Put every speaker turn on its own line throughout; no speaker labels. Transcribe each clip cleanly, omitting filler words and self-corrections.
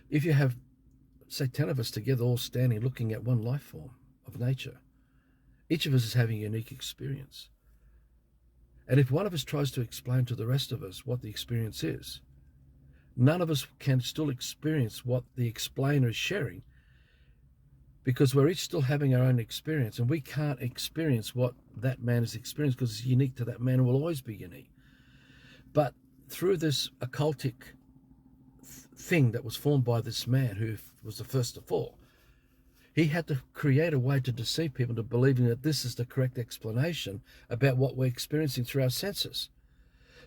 If you have, say, 10 of us together all standing looking at one life form of nature, each of us is having a unique experience. And if one of us tries to explain to the rest of us what the experience is, none of us can still experience what the explainer is sharing, because we're each still having our own experience, and we can't experience what that man has experienced because it's unique to that man and will always be unique. But through this occultic thing that was formed by this man who was the first to fall, he had to create a way to deceive people into believing that this is the correct explanation about what we're experiencing through our senses.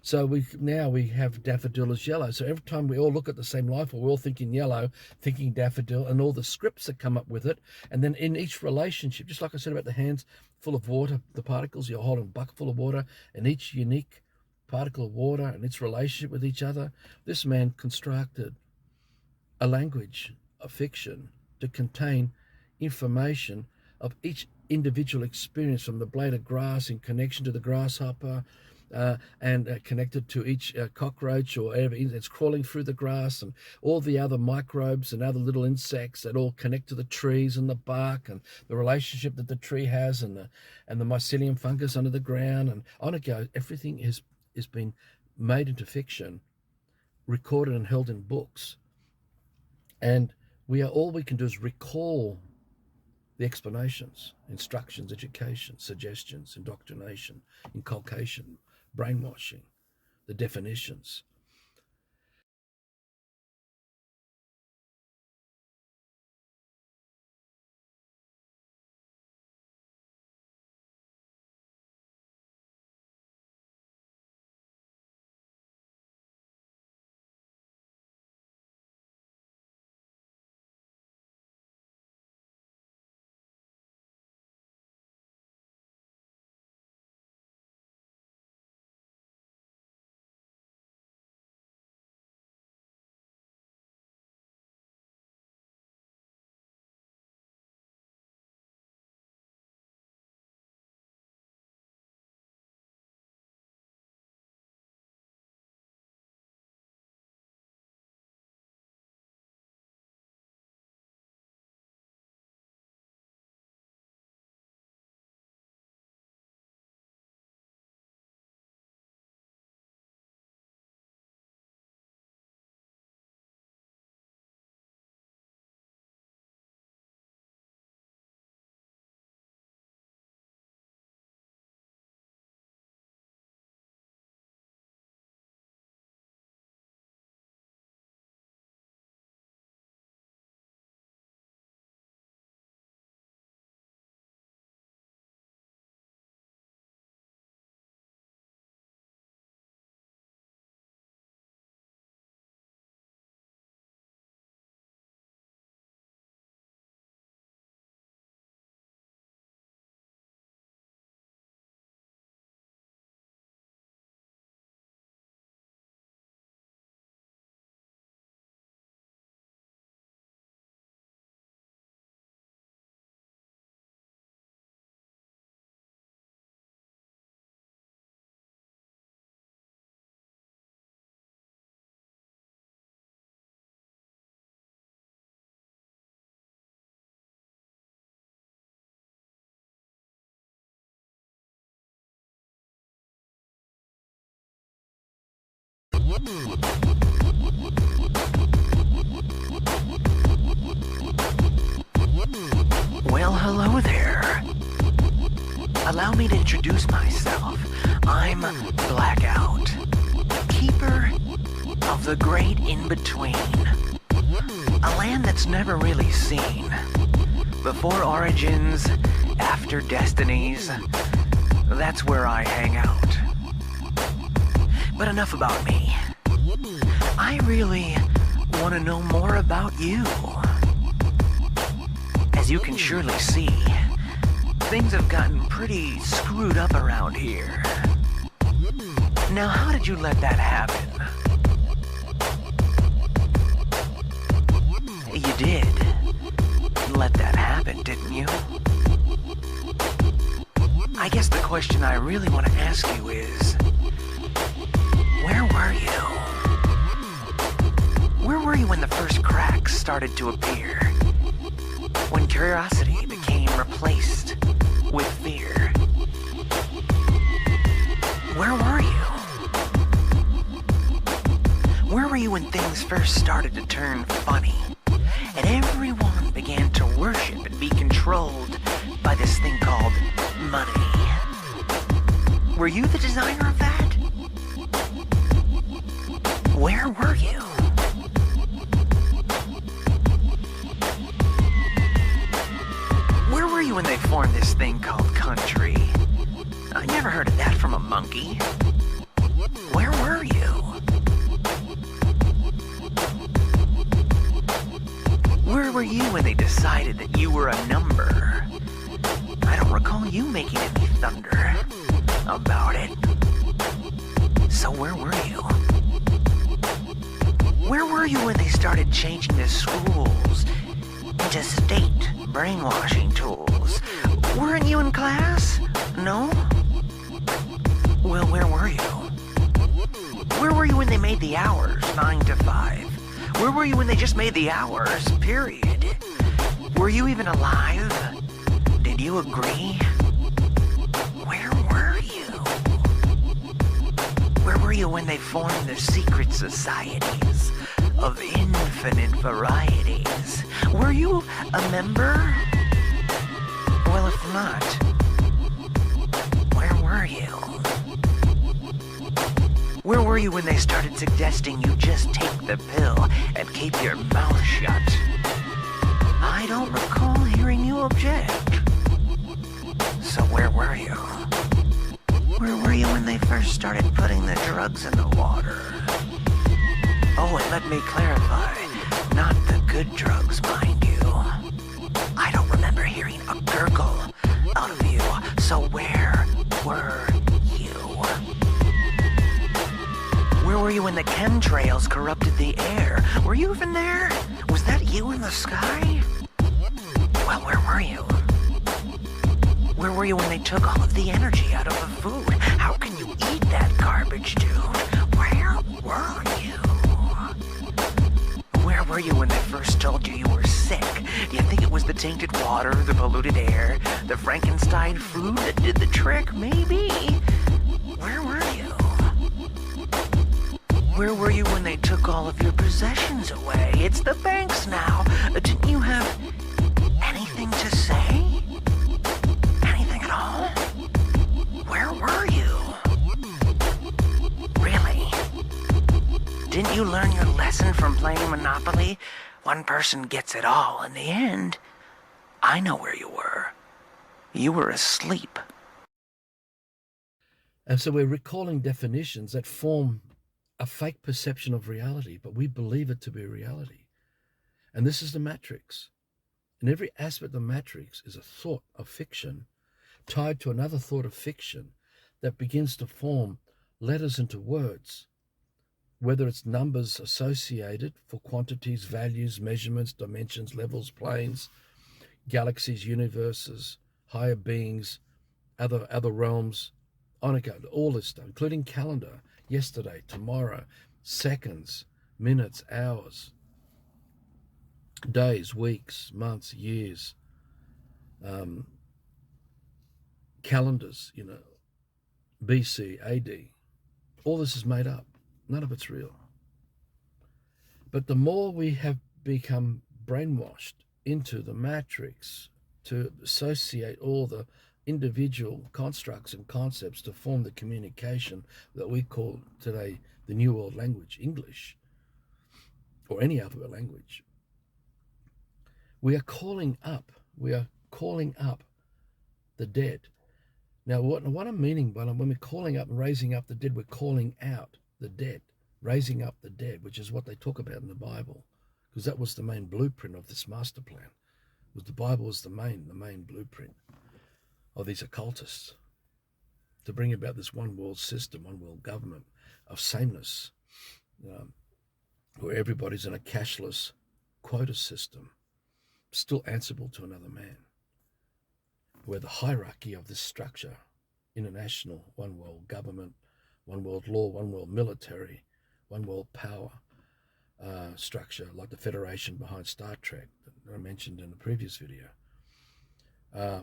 So we have daffodil as yellow. So every time we all look at the same life, we're all thinking yellow, thinking daffodil, and all the scripts that come up with it. And then in each relationship, just like I said about the hands full of water, the particles, you're holding a bucket full of water, and each unique particle of water and its relationship with each other, this man constructed a language of fiction to contain information of each individual experience, from the blade of grass in connection to the grasshopper, and connected to each cockroach or whatever it's crawling through the grass, and all the other microbes and other little insects that all connect to the trees and the bark, and the relationship that the tree has, and the mycelium fungus under the ground, and on it goes. Everything is been made into fiction, recorded and held in books, and all we can do is recall the explanations, instructions, education, suggestions, indoctrination, inculcation, brainwashing, the definitions.
Well, hello there. Allow me to introduce myself. I'm Blackout, keeper of the great in-between. A land that's never really seen. Before origins, after destinies, that's where I hang out. But enough about me. I really want to know more about you. As you can surely see, things have gotten pretty screwed up around here. Now, how did you let that happen? You did let that happen, didn't you? I guess the question I really want to ask you is, where were you? Where were you when the first cracks started to appear. When curiosity became replaced with fear. Where were you? Where were you when things first started to turn funny? And everyone began to worship and be controlled by this thing called money. Were you the designer of that? Where were you? Where were you when they formed this thing called country? I never heard of that from a monkey. Where were you? Where were you when they decided that you were a number? I don't recall you making any thunder about it. So where were you? Where were you when they started changing the schools into state brainwashing tools? Weren't you in class? No? Well, where were you? Where were you when they made the hours 9 to 5? Where were you when they just made the hours, period? Were you even alive? Did you agree? Where were you? Where were you when they formed the secret societies of infinite varieties? Were you a member? Well, if not, where were you? Where were you when they started suggesting you just take the pill and keep your mouth shut? I don't recall hearing you object. So where were you? Where were you when they first started putting the drugs in the water? Oh, and let me clarify, not the good drugs, mind you. I don't remember hearing a gurgle out of you, so where were you? Where were you when the chemtrails corrupted the air? Were you even there? Was that you in the sky? Well, where were you? Where were you when they took all of the energy out of the food? How can you eat that garbage, dude? Where were you? Where were you when they first told you you were sick? Do you think it was the tainted water, the polluted air, the Frankenstein food that did the trick? Maybe. Where were you? Where were you when they took all of your possessions away? It's the banks now. Didn't you have anything to say? Anything at all? Where were you? Really? Didn't you learn your lesson from playing Monopoly? One person gets it all in the end. I know where you were. You were asleep.
And so we're recalling definitions that form a fake perception of reality, but we believe it to be reality. And this is the matrix. And every aspect of the matrix is a thought of fiction tied to another thought of fiction that begins to form letters into words, whether it's numbers associated for quantities, values, measurements, dimensions, levels, planes, galaxies, universes, higher beings, other realms, on it goes, all this stuff, including calendar, yesterday, tomorrow, seconds, minutes, hours, days, weeks, months, years, calendars, BC, AD. All this is made up. None of it's real. But the more we have become brainwashed into the matrix to associate all the individual constructs and concepts to form the communication that we call today the New World language, English, or any alphabet language, we are calling up the dead. Now, what I'm meaning by when we're calling up and raising up the dead, we're calling out the dead, raising up the dead, which is what they talk about in the Bible, because that was the main blueprint of this master plan. Was the Bible was the main blueprint of these occultists to bring about this one world system, one world government of sameness, where everybody's in a cashless quota system, still answerable to another man, where the hierarchy of this structure, international, one world government, one world law, one world military, one world power, structure, like the Federation behind Star Trek that I mentioned in the previous video,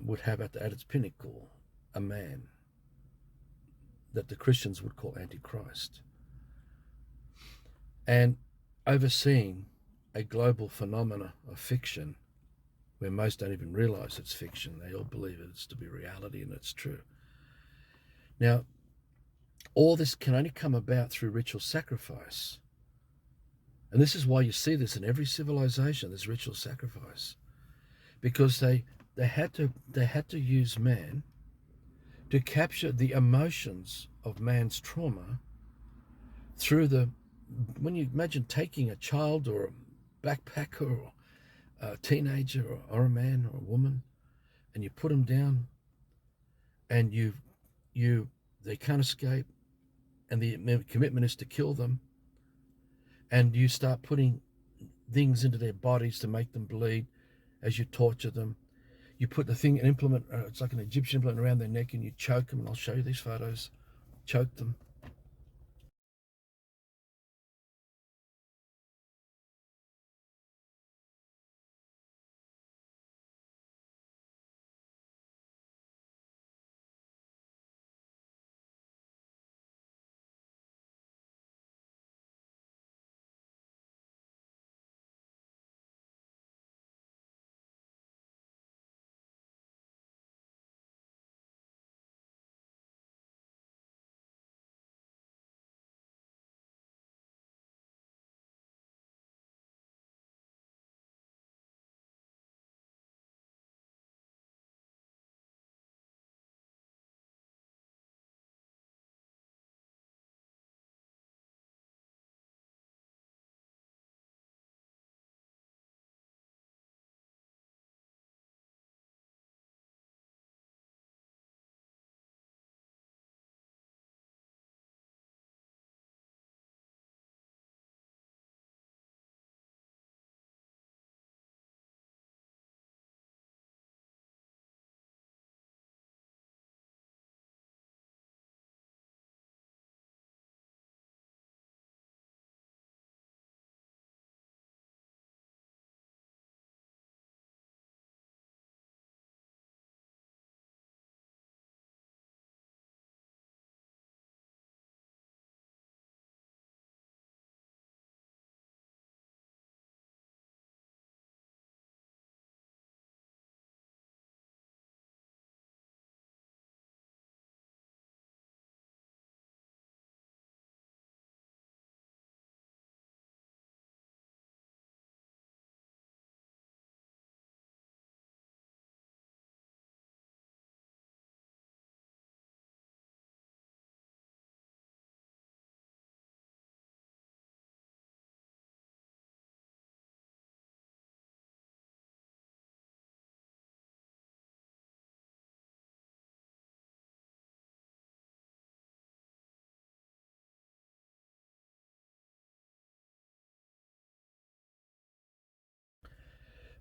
would have at its pinnacle a man that the Christians would call Antichrist, and overseeing a global phenomena of fiction where most don't even realize it's fiction. They all believe it's to be reality, and it's true. Now, all this can only come about through ritual sacrifice. And this is why you see this in every civilization, this ritual sacrifice. Because they had to use man to capture the emotions of man's trauma through when you imagine taking a child or a backpacker or a teenager or a man or a woman, and you put them down, and they can't escape, and the commitment is to kill them, and you start putting things into their bodies to make them bleed as you torture them. You put an implement, it's like an Egyptian implement around their neck, and you choke them, and I'll show you these photos. Choke them.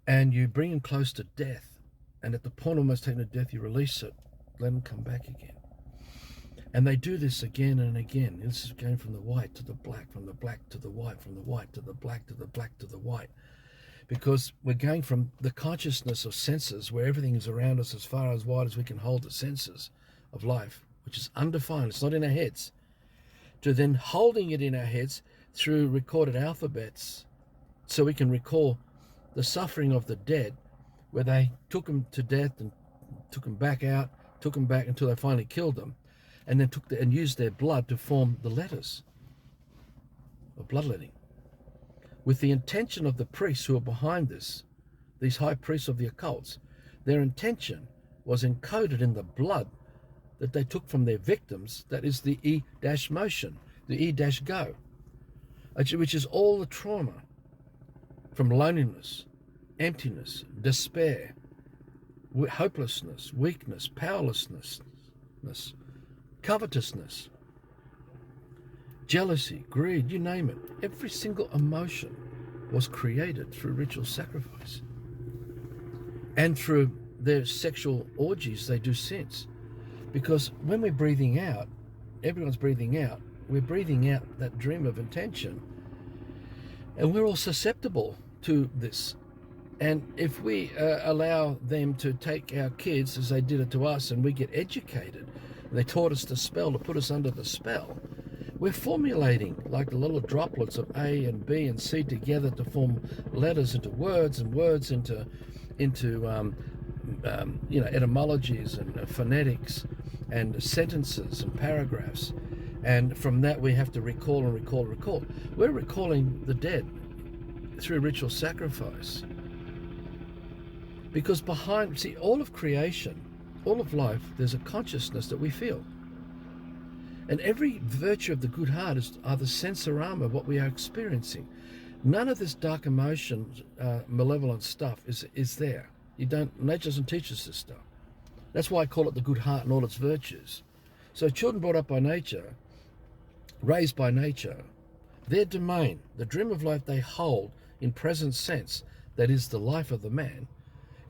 And you bring them close to death, and at the point almost taking to death, you release it, let them come back again. And they do this again and again. This is going from the white to the black, from the black to the white, from the white to the black to the black to the white. Because we're going from the consciousness of senses, where everything is around us as far as wide as we can hold the senses of life, which is undefined, it's not in our heads, to then holding it in our heads through recorded alphabets, so we can recall the suffering of the dead, where they took them to death and took them back out, took them back until they finally killed them, and then and used their blood to form the letters of bloodletting, with the intention of the priests who are behind this, these high priests of the occults. Their intention was encoded in the blood that they took from their victims. That is the E-motion, the E-go, which is all the trauma from loneliness, emptiness, despair, hopelessness, weakness, powerlessness, covetousness, jealousy, greed, you name it. Every single emotion was created through ritual sacrifice. And through their sexual orgies they do since. Because when we're breathing out, everyone's breathing out, we're breathing out that dream of intention. And we're all susceptible to this. And if we allow them to take our kids as they did it to us, and we get educated, and they taught us to spell to put us under the spell, we're formulating like the little droplets of A and B and C together to form letters into words, and words into etymologies and phonetics and sentences and paragraphs. And from that we have to recall and recall and recall. We're recalling the dead through ritual sacrifice. Because behind, see, all of creation, all of life, there's a consciousness that we feel. And every virtue of the good heart are the sensorama of what we are experiencing. None of this dark emotion, malevolent stuff is there. Nature doesn't teach us this stuff. That's why I call it the good heart and all its virtues. So children brought up by nature, raised by nature, their domain, the dream of life they hold in present sense, that is the life of the man,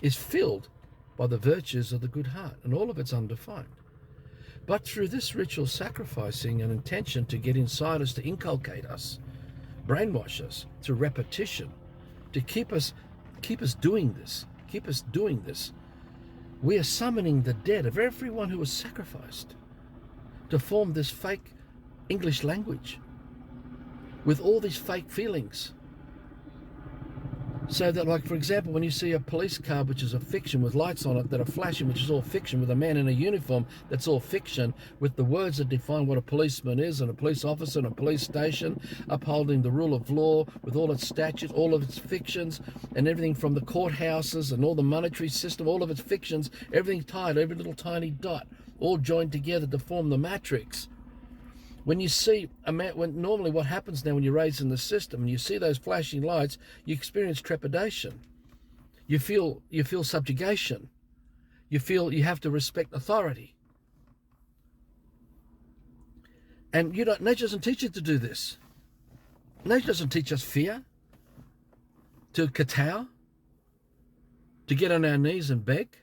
is filled by the virtues of the good heart, and all of it's undefined. But through this ritual sacrificing and intention to get inside us, to inculcate us, brainwash us through repetition, to keep us doing this, we are summoning the dead of everyone who was sacrificed to form this fake English language with all these fake feelings. So that, like, for example, when you see a police car, which is a fiction with lights on it that are flashing, which is all fiction, with a man in a uniform, that's all fiction, with the words that define what a policeman is, and a police officer and a police station, upholding the rule of law with all its statutes, all of its fictions, and everything from the courthouses and all the monetary system, all of its fictions, everything tied, every little tiny dot, all joined together to form the matrix. When you see a man, normally what happens now when you're raised in the system and you see those flashing lights, you experience trepidation. You feel subjugation. You feel you have to respect authority. And nature doesn't teach you to do this. Nature doesn't teach us fear, to kowtow, to get on our knees and beg,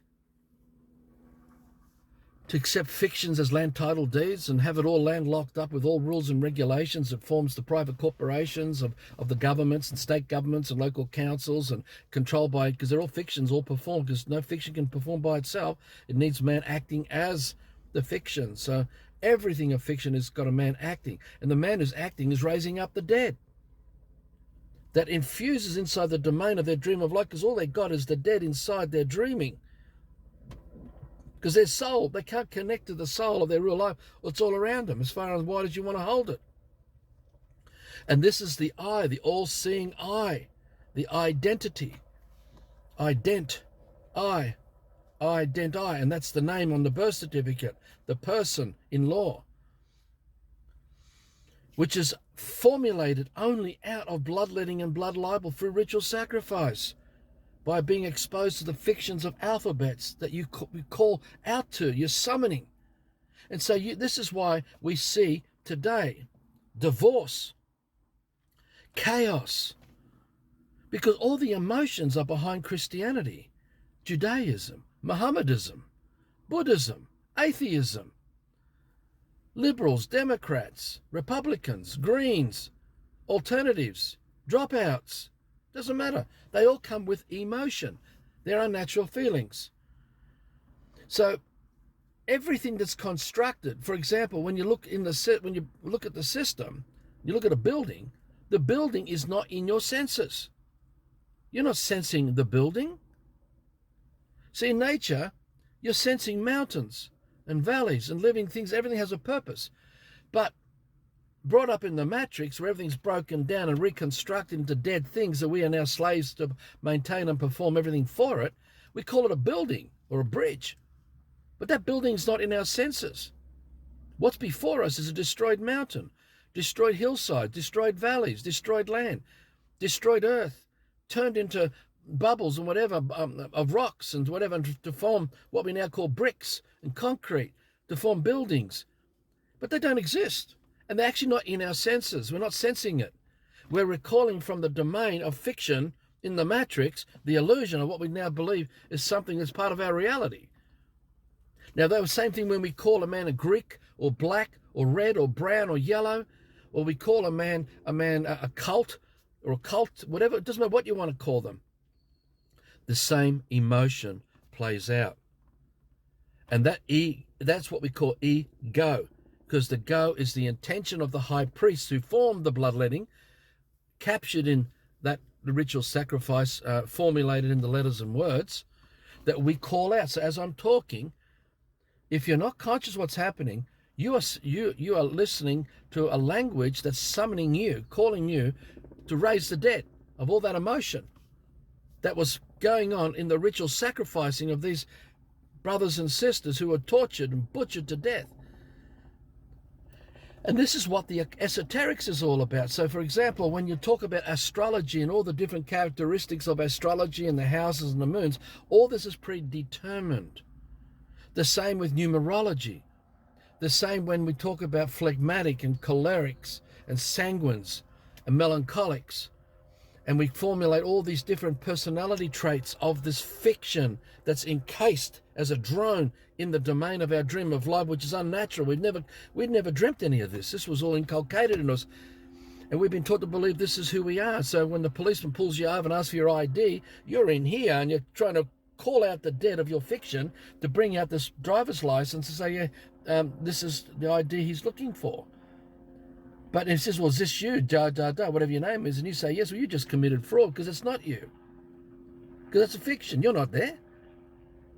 to accept fictions as land title deeds and have it all land locked up with all rules and regulations that forms the private corporations of the governments and state governments and local councils, and controlled by, because they're all fictions, all performed, because no fiction can perform by itself. It needs man acting as the fiction. So everything of fiction has got a man acting, and the man who's acting is raising up the dead. That infuses inside the domain of their dream of life, because all they got is the dead inside their dreaming. Because their soul, they can't connect to the soul of their real life. Well, it's all around them, as far as wide as you want to hold it. And this is the I, the all-seeing I, the identity. Ident, I, and that's the name on the birth certificate, the person in law, which is formulated only out of bloodletting and blood libel through ritual sacrifice, by being exposed to the fictions of alphabets that you call out to, you're summoning. And so this is why we see today divorce, chaos, because all the emotions are behind Christianity, Judaism, Mohammedanism, Buddhism, atheism, liberals, Democrats, Republicans, Greens, alternatives, dropouts. Doesn't matter. They all come with emotion. There are natural feelings. So everything that's constructed, for example, when you look at the system, you look at a building, the building is not in your senses. You're not sensing the building. See, in nature, you're sensing mountains and valleys and living things. Everything has a purpose. But brought up in the matrix, where everything's broken down and reconstructed into dead things that we are now slaves to maintain and perform everything for it, we call it a building or a bridge. But that building's not in our senses. What's before us is a destroyed mountain, destroyed hillside, destroyed valleys, destroyed land, destroyed earth, turned into bubbles and whatever, of rocks and whatever, to form what we now call bricks and concrete, to form buildings. But they don't exist. And they're actually not in our senses. We're not sensing it. We're recalling from the domain of fiction in the matrix, the illusion of what we now believe is something that's part of our reality. Now, the same thing when we call a man a Greek or black or red or brown or yellow, or we call a man a cult, or a cult, whatever, it doesn't matter what you want to call them. The same emotion plays out. And that's what we call ego, because the go is the intention of the high priest who formed the bloodletting, captured in that ritual sacrifice, formulated in the letters and words that we call out. So as I'm talking, if you're not conscious of what's happening, you are listening to a language that's summoning you, calling you to raise the dead of all that emotion that was going on in the ritual sacrificing of these brothers and sisters who were tortured and butchered to death. And this is what the esoterics is all about. So, for example, when you talk about astrology and all the different characteristics of astrology and the houses and the moons, all this is predetermined. The same with numerology. The same when we talk about phlegmatic and cholerics and sanguines and melancholics. And we formulate all these different personality traits of this fiction that's encased as a drone in the domain of our dream of life, which is unnatural. We'd never dreamt any of this. This was all inculcated in us. And we've been taught to believe this is who we are. So when the policeman pulls you over and asks for your ID, you're in here and you're trying to call out the dead of your fiction to bring out this driver's license and say, this is the ID he's looking for. But he says, well, is this you, whatever your name is? And you say, yes, well, you just committed fraud because it's not you. Because it's a fiction. You're not there.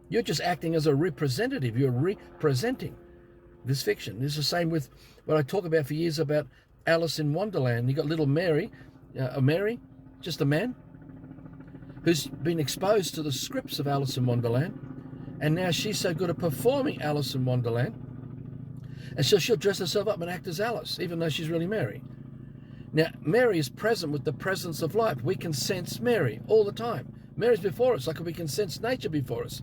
You're just acting as a representative. You're representing this fiction. It's the same with what I talk about for years about Alice in Wonderland. You got little Mary, just a man, who's been exposed to the scripts of Alice in Wonderland. And now she's so good at performing Alice in Wonderland. And so she'll dress herself up and act as Alice, even though she's really Mary. Now, Mary is present with the presence of life. We can sense Mary all the time. Mary's before us, like we can sense nature before us.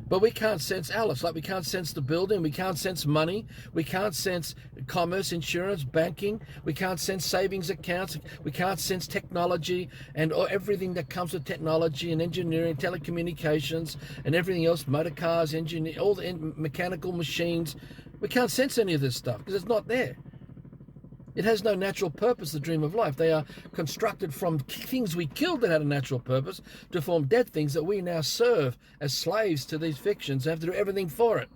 But we can't sense Alice, like we can't sense the building, we can't sense money, we can't sense commerce, insurance, banking, we can't sense savings accounts, we can't sense technology and everything that comes with technology and engineering, telecommunications and everything else, motor cars, engineering, all the mechanical machines. We can't sense any of this stuff because it's not there. It has no natural purpose, the dream of life. They are constructed from things we killed that had a natural purpose to form dead things that we now serve as slaves to these fictions. We have to do everything for it.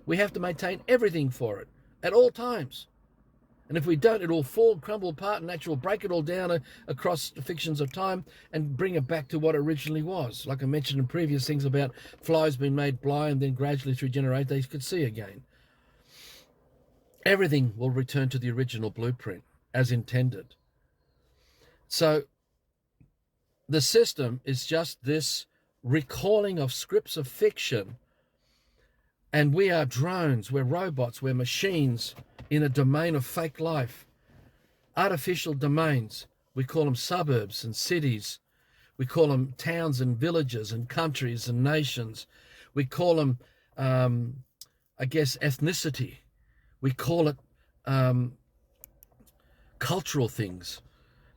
We have to maintain everything for it at all times. And if we don't, it will fall, crumble apart, and nature will break it all down across the fictions of time and bring it back to what it originally was. Like I mentioned in previous things about flies being made blind, then gradually through generation they could see again. Everything will return to the original blueprint as intended. So the system is just this recalling of scripts of fiction, and we are drones, we're robots, we're machines in a domain of fake life, artificial domains. We call them suburbs and cities. We call them towns and villages and countries and nations. We call them, ethnicity. We call it cultural things.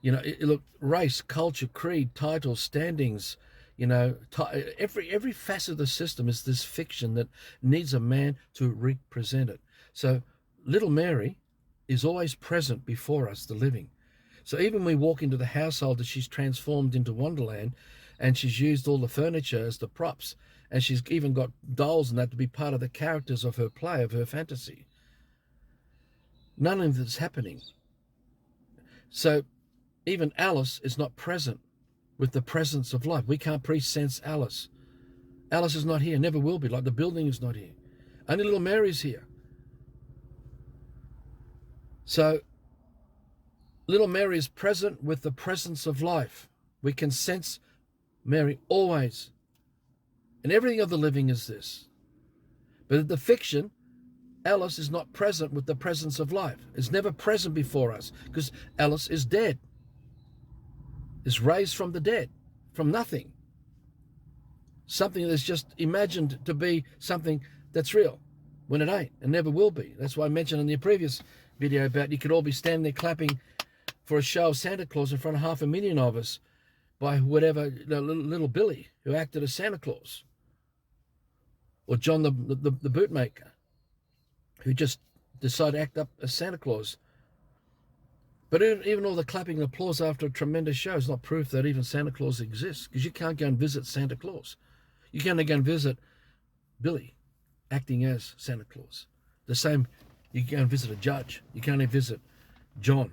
Look, race, culture, creed, titles, standings, every facet of the system is this fiction that needs a man to represent it. So little Mary is always present before us, the living. So even when we walk into the household that she's transformed into Wonderland, and she's used all the furniture as the props, and she's even got dolls and that to be part of the characters of her play, of her fantasy. None of this is happening. So even Alice is not present with the presence of life. We can't pre-sense Alice. Alice is not here, never will be, like the building is not here. Only little Mary's here. So little Mary is present with the presence of life. We can sense Mary always. And everything of the living is this. But in the fiction, Alice is not present with the presence of life. It's never present before us because Alice is dead. Is raised from the dead, from nothing. Something that's just imagined to be something that's real when it ain't and never will be. That's why I mentioned in the previous video about you could all be standing there clapping for a show of Santa Claus in front of 500,000 of us by whatever, little Billy who acted as Santa Claus. Or John the bootmaker, who just decided to act up as Santa Claus. But even all the clapping and applause after a tremendous show is not proof that even Santa Claus exists, because you can't go and visit Santa Claus. You can't go and visit Billy acting as Santa Claus. The same, you can go and visit a judge. You can't even visit John,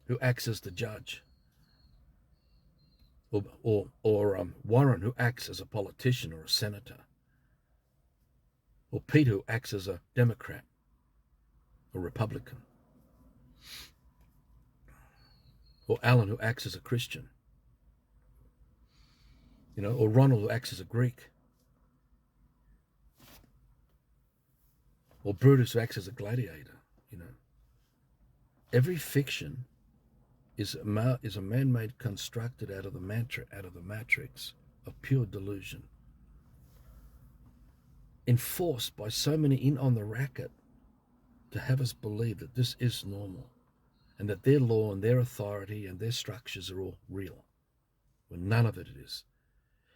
who acts as the judge. Or Warren, who acts as a politician or a senator. Or Peter, who acts as a Democrat or Republican. Or Alan, who acts as a Christian. Or Ronald, who acts as a Greek. Or Brutus, who acts as a gladiator. Every fiction is a man-made constructed out of the matrix of pure delusion, enforced by so many in on the racket to have us believe that this is normal and that their law and their authority and their structures are all real, when none of it is.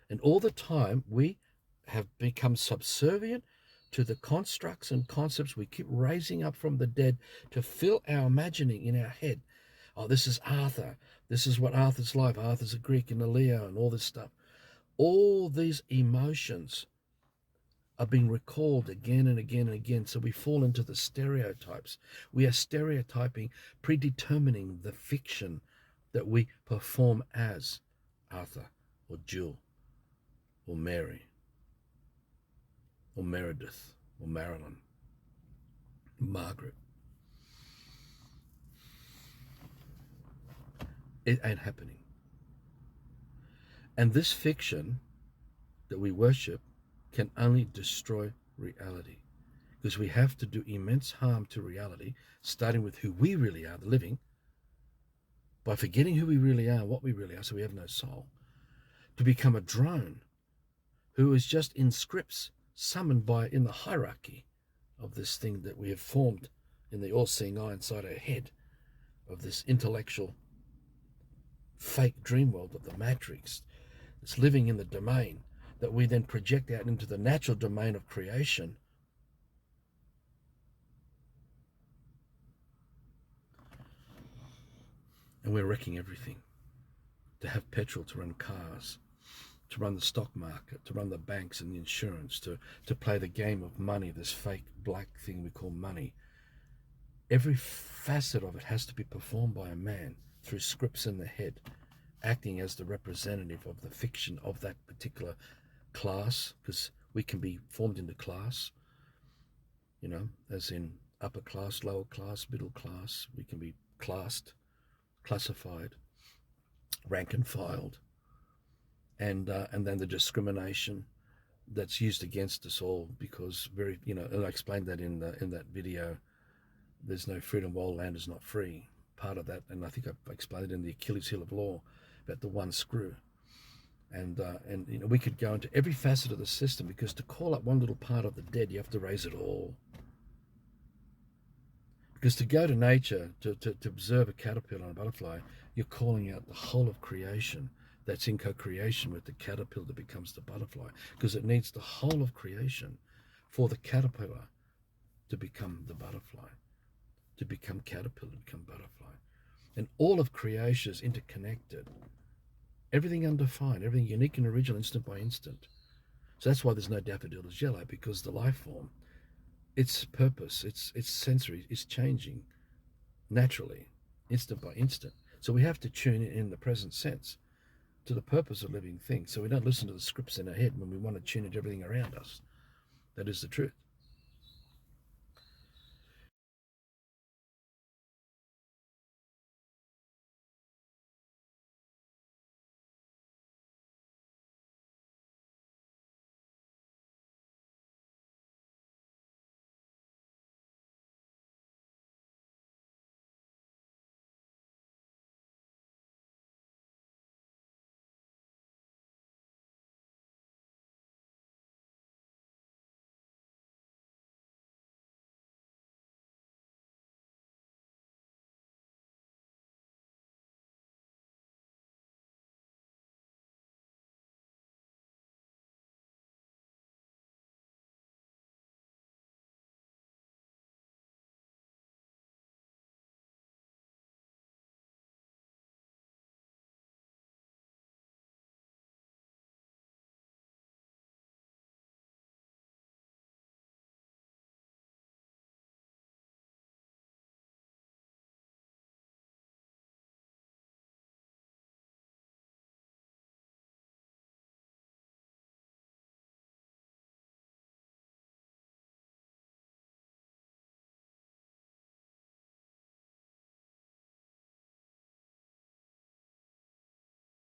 And all the time we have become subservient to the constructs and concepts we keep raising up from the dead to fill our imagining in our head. Oh, this is Arthur. This is what Arthur's like. Arthur's a Greek and a Leo and all this stuff. All these emotions are being recalled again and again and again. So we fall into the stereotypes. We are stereotyping, predetermining the fiction that we perform as Arthur or Jill or Mary or Meredith or Marilyn, Margaret. It ain't happening. And this fiction that we worship can only destroy reality, because we have to do immense harm to reality, starting with who we really are, the living, by forgetting who we really are, what we really are, so we have no soul, to become a drone who is just in scripts summoned in the hierarchy of this thing that we have formed in the all-seeing eye inside our head, of this intellectual fake dream world of the matrix that's living in the domain that we then project out into the natural domain of creation. And we're wrecking everything. To have petrol, to run cars, to run the stock market, to run the banks and the insurance, to play the game of money, this fake black thing we call money. Every facet of it has to be performed by a man through scripts in the head, acting as the representative of the fiction of that particular class, because we can be formed into class, as in upper class, lower class, middle class. We can be classed, classified, rank and filed, and then the discrimination that's used against us all, because and I explained that in that video. There's no freedom while land is not free. Part of that, and I think I explained it in the Achilles heel of law, about the one screw. And we could go into every facet of the system, because to call up one little part of the dead, you have to raise it all. Because to go to nature, to observe a caterpillar and a butterfly, you're calling out the whole of creation that's in co-creation with the caterpillar that becomes the butterfly, because it needs the whole of creation for the caterpillar to become the butterfly, to become caterpillar, to become butterfly. And all of creation is interconnected. Everything undefined, everything unique and original, instant by instant. So that's why there's no daffodil is yellow, because the life form, its purpose, its sensory is changing naturally, instant by instant. So we have to tune in the present sense to the purpose of living things, so we don't listen to the scripts in our head when we want to tune into everything around us. That is the truth.